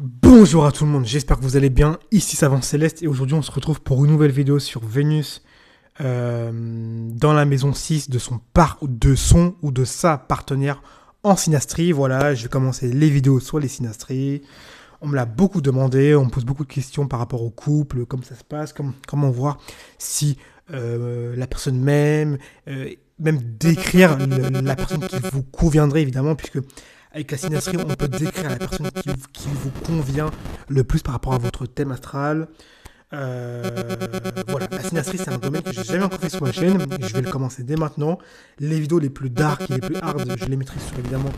Bonjour à tout le monde, j'espère que vous allez bien. Ici Savant Céleste et aujourd'hui on se retrouve pour une nouvelle vidéo sur Vénus dans la maison 6 de son ou de sa partenaire en synastrie. Voilà, je vais commencer les vidéos sur les synastries. On me l'a beaucoup demandé, on me pose beaucoup de questions par rapport au couple, comment ça se passe, comment voir si la personne m'aime, même décrire la personne qui vous conviendrait évidemment, puisque avec la synastrie, on peut décrire la personne qui vous convient le plus par rapport à votre thème astral. Voilà, la synastrie, c'est un domaine que j'ai jamais encore fait sur ma chaîne. Je vais le commencer dès maintenant. Les vidéos les plus dark et les plus hard, je les mettrai sur évidemment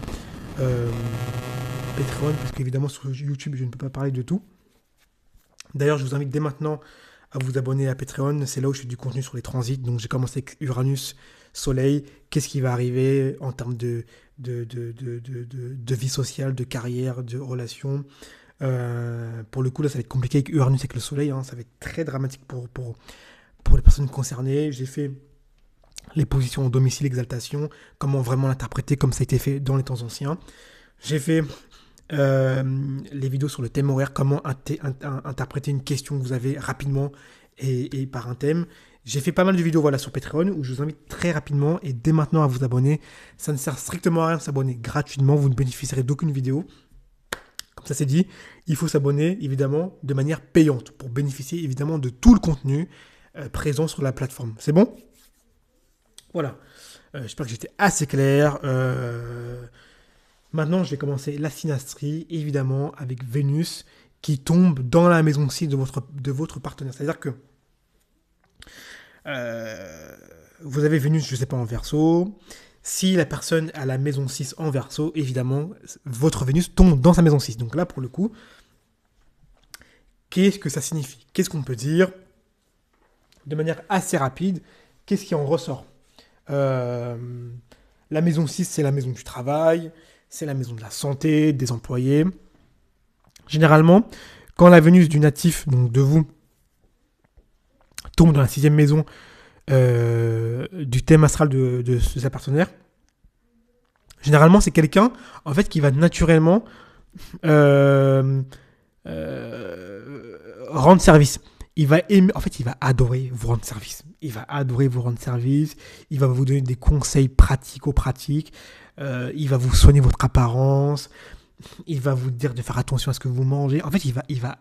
Patreon, parce qu'évidemment sur YouTube, je ne peux pas parler de tout. D'ailleurs, je vous invite dès maintenant à vous abonner à Patreon. C'est là où je fais du contenu sur les transits. Donc, j'ai commencé avec Uranus, Soleil. Qu'est-ce qui va arriver en termes de vie sociale, de carrière, de relations. Pour le coup, là, ça va être compliqué avec Uranus, avec le Soleil. Ça va être très dramatique pour les personnes concernées. J'ai fait les positions au domicile, exaltation, comment vraiment l'interpréter, comme ça a été fait dans les temps anciens. J'ai fait les vidéos sur le thème horaire, comment interpréter une question que vous avez rapidement et par un thème. J'ai fait pas mal de vidéos sur Patreon où je vous invite très rapidement et dès maintenant à vous abonner. Ça ne sert strictement à rien de s'abonner gratuitement, vous ne bénéficierez d'aucune vidéo. Comme ça c'est dit, il faut s'abonner évidemment de manière payante pour bénéficier évidemment de tout le contenu présent sur la plateforme. C'est bon ? Voilà. J'espère que j'étais assez clair. Maintenant, je vais commencer la synastrie, évidemment, avec Vénus qui tombe dans la maison 6 de votre partenaire. C'est-à-dire que vous avez Vénus, je ne sais pas, en Verseau. Si la personne a la maison 6 en Verseau, évidemment, votre Vénus tombe dans sa maison 6. Donc là, pour le coup, qu'est-ce que ça signifie ? Qu'est-ce qu'on peut dire de manière assez rapide ? Qu'est-ce qui en ressort ? La maison 6, c'est la maison du travail, c'est la maison de la santé, des employés. Généralement, quand la Vénus du natif, donc de vous, tombe dans la 6e maison du thème astral de sa partenaire, généralement, c'est quelqu'un, en fait, qui va naturellement rendre service. Il va adorer vous rendre service. Il va adorer vous rendre service. Il va vous donner des conseils pratico-pratiques. Il va vous soigner votre apparence. Il va vous dire de faire attention à ce que vous mangez. En fait, il va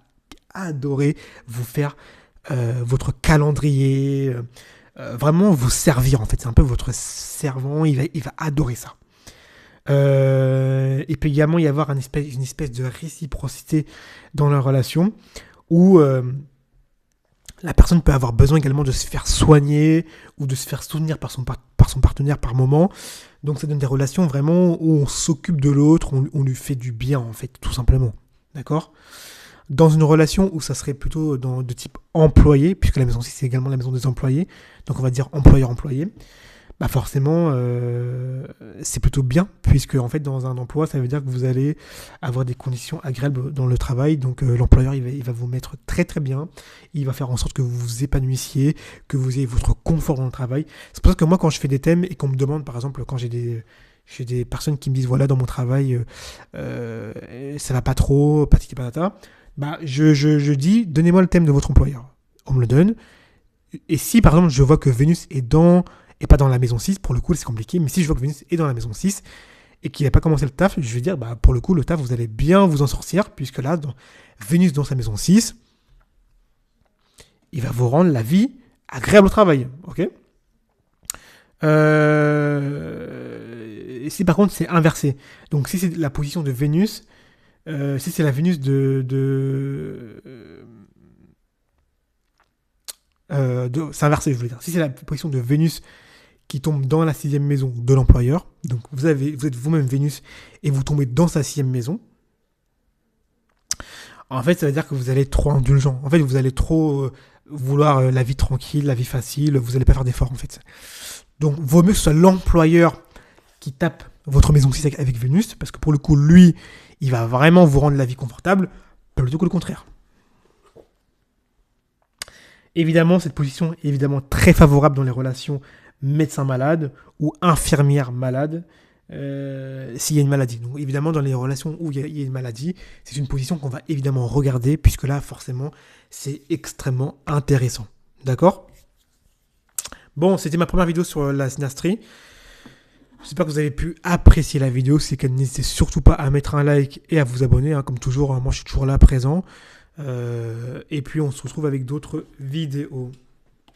adorer vous faire votre calendrier. Vraiment vous servir, en fait. C'est un peu votre servant. Il va adorer ça. Il peut également y avoir une espèce de réciprocité dans leur relation où la personne peut avoir besoin également de se faire soigner ou de se faire soutenir par son partenaire par moment. Donc ça donne des relations vraiment où on s'occupe de l'autre, on lui fait du bien en fait, tout simplement. D'accord ? Dans une relation où ça serait plutôt de type employé, puisque la maison 6 c'est également la maison des employés, donc on va dire employeur-employé, bah forcément c'est plutôt bien, puisque en fait dans un emploi ça veut dire que vous allez avoir des conditions agréables dans le travail, donc l'employeur il va vous mettre très très bien, il va faire en sorte que vous vous épanouissiez, que vous ayez votre confort dans le travail. C'est pour ça que moi quand je fais des thèmes et qu'on me demande par exemple quand j'ai des personnes qui me disent voilà dans mon travail ça va pas trop, patati patata, bah je dis donnez-moi le thème de votre employeur, on me le donne, et si par exemple je vois que Vénus est et pas dans la maison 6, pour le coup c'est compliqué, mais si je vois que Vénus est dans la maison 6 et qu'il n'a pas commencé le taf, je vais dire bah pour le coup le taf vous allez bien vous en sortir, puisque là Vénus dans sa maison 6, il va vous rendre la vie agréable au travail, ok ? Si par contre c'est inversé, donc si c'est la position de Vénus, si c'est la Vénus c'est inversé, je voulais dire. Si c'est la position de Vénus qui tombe dans la 6e maison de l'employeur, donc vous êtes vous-même Vénus et vous tombez dans sa 6e maison, en fait ça veut dire que vous allez être trop indulgent. En fait vous allez trop vouloir la vie tranquille, la vie facile, vous n'allez pas faire d'efforts en fait. Donc vaut mieux que ce soit l'employeur qui tape votre maison 6 avec Vénus, parce que pour le coup lui il va vraiment vous rendre la vie confortable, plutôt que le contraire. Évidemment, cette position est très favorable dans les relations médecin-malade ou infirmière-malade. s'il y a une maladie. Donc évidemment, dans les relations où il y a une maladie, c'est une position qu'on va évidemment regarder, puisque là, forcément, c'est extrêmement intéressant. D'accord ? Bon, c'était ma première vidéo sur la synastrie. J'espère que vous avez pu apprécier la vidéo. C'est que n'hésitez surtout pas à mettre un like et à vous abonner. Comme toujours, moi je suis toujours là présent. Et puis on se retrouve avec d'autres vidéos.